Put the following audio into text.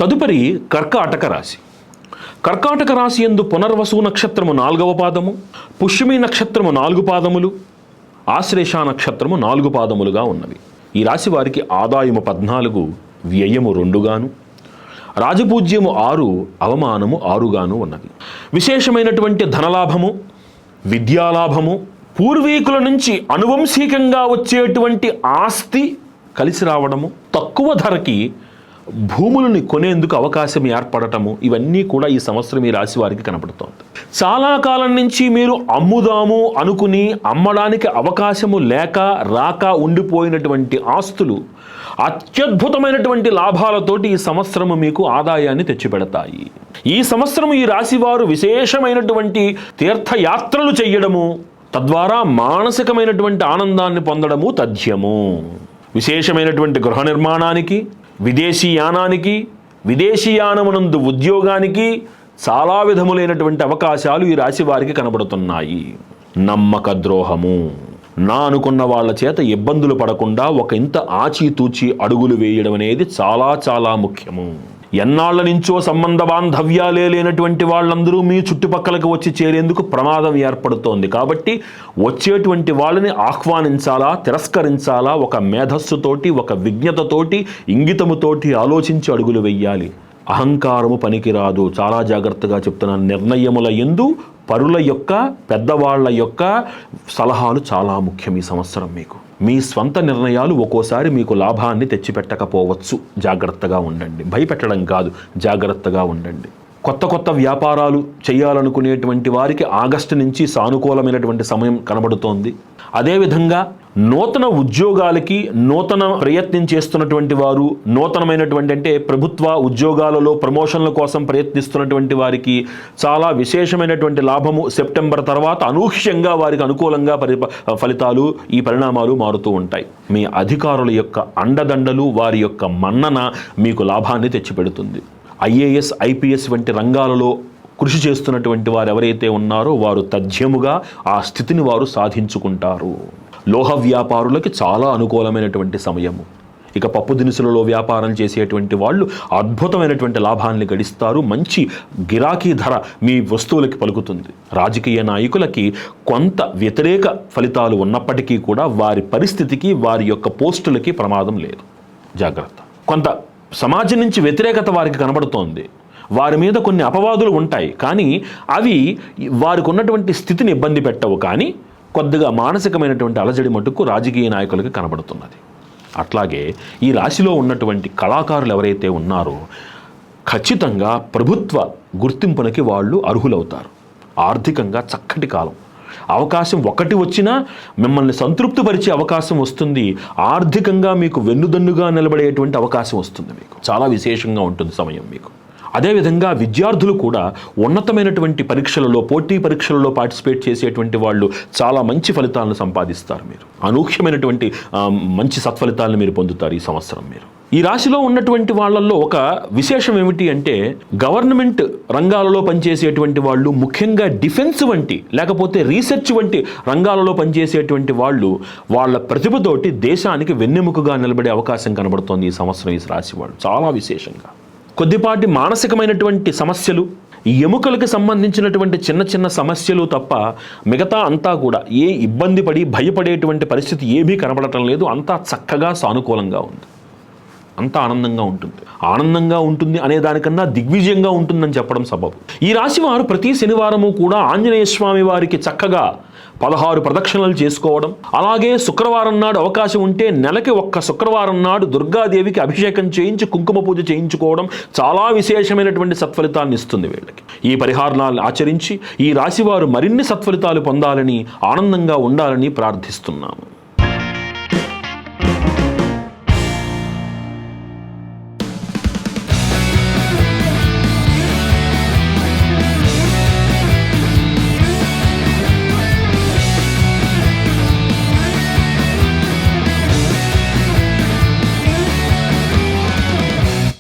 తదుపరి కర్కాటక రాశి. కర్కాటక రాశి యందు పునర్వసు నక్షత్రము 4వ పాదము, పుష్యమి నక్షత్రము 4 పాదములు, ఆశ్లేష నక్షత్రము 4 పాదములుగా ఉన్నవి. ఈ రాశి వారికి ఆదాయము 14, వ్యయము 2గాను, రాజపూజ్యము 6, అవమానము 6గాను ఉన్నది. విశేషమైనటువంటి ధనలాభము, విద్యాలాభము, పూర్వీకుల నుంచి అనువంశికంగా వచ్చేటువంటి ఆస్తి కలిసి రావడము, తక్కువ ధరకి భూములని కొనేందుకు అవకాశం ఏర్పడటము, ఇవన్నీ కూడా ఈ సంవత్సరం ఈ రాశి వారికి కనపడుతోంది. చాలా కాలం నుంచి మీరు అమ్ముదాము అనుకుని అమ్మడానికి అవకాశము లేక రాక ఉండిపోయినటువంటి ఆస్తులు అత్యద్భుతమైనటువంటి లాభాలతోటి ఈ సంవత్సరము మీకు ఆదాయాన్ని తెచ్చిపెడతాయి. ఈ సంవత్సరం ఈ రాశి వారు విశేషమైనటువంటి తీర్థయాత్రలు చేయడము, తద్వారా మానసికమైనటువంటి ఆనందాన్ని పొందడము తథ్యము. విశేషమైనటువంటి గృహ నిర్మాణానికి, విదేశీయానానికి, విదేశీయానమునందు ఉద్యోగానికి చాలా విధములైనటువంటి అవకాశాలు ఈ రాశి వారికి కనబడుతున్నాయి. నమ్మక ద్రోహము, నా అనుకున్న వాళ్ళ చేత ఇబ్బందులు పడకుండా ఒక ఇంత ఆచితూచి అడుగులు వేయడం అనేది చాలా చాలా ముఖ్యము. ఎన్నాళ్ల నుంచో సంబంధ బాంధవ్యాలే లేనటువంటి వాళ్ళందరూ మీ చుట్టుపక్కలకు వచ్చి చేరేందుకు ప్రమాదం ఏర్పడుతోంది. కాబట్టి వచ్చేటువంటి వాళ్ళని ఆహ్వానించాలా, తిరస్కరించాలా, ఒక మేధస్సుతోటి, ఒక విజ్ఞతతోటి, ఇంగితముతోటి ఆలోచించి అడుగులు వెయ్యాలి. అహంకారము పనికిరాదు. చాలా జాగ్రత్తగా చెప్తున్నాను. నిర్ణయముల యందు పరుల యొక్క, పెద్దవాళ్ల యొక్క సలహాలు చాలా ముఖ్యం. ఈ సంవత్సరం మీకు మీ స్వంత నిర్ణయాలు ఒక్కోసారి మీకు లాభాన్ని తెచ్చిపెట్టకపోవచ్చు. జాగ్రత్తగా ఉండండి. భయపెట్టడం కాదు, జాగ్రత్తగా ఉండండి. కొత్త వ్యాపారాలు చేయాలనుకునేటువంటి వారికి ఆగస్టు నుంచి సానుకూలమైనటువంటి సమయం కనబడుతోంది. అదేవిధంగా నూతన ఉద్యోగాలకి నూతన ప్రయత్నం చేస్తున్నటువంటి వారు, నూతనమైనటువంటి అంటే ప్రభుత్వ ఉద్యోగాలలో ప్రమోషన్ల కోసం ప్రయత్నిస్తున్నటువంటి వారికి చాలా విశేషమైనటువంటి లాభము. సెప్టెంబర్ తర్వాత అనూహ్యంగా వారికి అనుకూలంగా ఫలితాలు, ఈ పరిణామాలు మారుతూ ఉంటాయి. మీ అధికారుల యొక్క అండదండలు, వారి యొక్క మన్నన మీకు లాభాన్ని తెచ్చిపెడుతుంది. ఐఏఎస్, ఐపీఎస్ వంటి రంగాలలో కృషి చేస్తున్నటువంటి వారు ఎవరైతే ఉన్నారో వారు తథ్యముగా ఆ స్థితిని వారు సాధించుకుంటారు. లోహ వ్యాపారులకి చాలా అనుకూలమైనటువంటి సమయము. ఇక పప్పు దినుసులలో వ్యాపారం చేసేటువంటి వాళ్ళు అద్భుతమైనటువంటి లాభాన్ని గడిస్తారు. మంచి గిరాకీ ధర మీ వస్తువులకి పలుకుతుంది. రాజకీయ నాయకులకి కొంత వ్యతిరేక ఫలితాలు ఉన్నప్పటికీ కూడా వారి పరిస్థితికి, వారి యొక్క పోస్టులకి ప్రమాదం లేదు. జాగ్రత్త. కొంత సమాజం నుంచి వ్యతిరేకత వారికి కనబడుతోంది. వారి మీద కొన్ని అపవాదులు ఉంటాయి, కానీ అవి వారికి ఉన్నటువంటి స్థితిని ఇబ్బంది పెట్టవు. కానీ కొద్దిగా మానసికమైనటువంటి అలజడి మటుకు రాజకీయ నాయకులకి కనబడుతున్నది. అట్లాగే ఈ రాశిలో ఉన్నటువంటి కళాకారులు ఎవరైతే ఉన్నారో ఖచ్చితంగా ప్రభుత్వ గుర్తింపునకి వాళ్ళు అర్హులవుతారు. ఆర్థికంగా చక్కటి కాలం. అవకాశం ఒకటి వచ్చినా మిమ్మల్ని సంతృప్తిపరిచే అవకాశం వస్తుంది. ఆర్థికంగా మీకు వెన్నుదన్నుగా నిలబడేటువంటి అవకాశం వస్తుంది. మీకు చాలా విశేషంగా ఉంటుంది సమయం మీకు. అదేవిధంగా విద్యార్థులు కూడా ఉన్నతమైనటువంటి పరీక్షలలో, పోటీ పరీక్షలలో పార్టిసిపేట్ చేసేటువంటి వాళ్ళు చాలా మంచి ఫలితాలను సంపాదిస్తారు. మీరు అనూహ్యమైనటువంటి మంచి సత్ఫలితాలను మీరు పొందుతారు ఈ సంవత్సరం. మీరు ఈ రాశిలో ఉన్నటువంటి వాళ్ళల్లో ఒక విశేషం ఏమిటి అంటే, గవర్నమెంట్ రంగాలలో పనిచేసేటువంటి వాళ్ళు, ముఖ్యంగా డిఫెన్స్ వంటి లేకపోతే రీసెర్చ్ వంటి రంగాలలో పనిచేసేటువంటి వాళ్ళు వాళ్ళ ప్రతిభతోటి దేశానికి వెన్నెముకగా నిలబడే అవకాశం కనబడుతోంది ఈ సంవత్సరం ఈ రాశి వాళ్ళు. చాలా విశేషంగా కొద్దిపాటి మానసికమైనటువంటి సమస్యలు, ఎముకలకు సంబంధించినటువంటి చిన్న సమస్యలు తప్ప మిగతా అంతా కూడా ఏ ఇబ్బంది పడి భయపడేటువంటి పరిస్థితి ఏమీ కనబడటం లేదు. అంతా చక్కగా సానుకూలంగా ఉంది. అంతా ఆనందంగా ఉంటుంది అనే దానికన్నా దిగ్విజయంగా ఉంటుందని చెప్పడం సబబు. ఈ రాశి వారు ప్రతి శనివారము కూడా ఆంజనేయ స్వామి వారికి చక్కగా 16 ప్రదక్షిణలు చేసుకోవడం, అలాగే శుక్రవారం నాడు అవకాశం ఉంటే నెలకి ఒక్క శుక్రవారం నాడు దుర్గాదేవికి అభిషేకం చేయించి కుంకుమ పూజ చేయించుకోవడం చాలా విశేషమైనటువంటి సత్ఫలితాన్ని ఇస్తుంది వీళ్ళకి. ఈ పరిహారాలను ఆచరించి ఈ రాశివారు మరిన్ని సత్ఫలితాలు పొందాలని, ఆనందంగా ఉండాలని ప్రార్థిస్తున్నాము.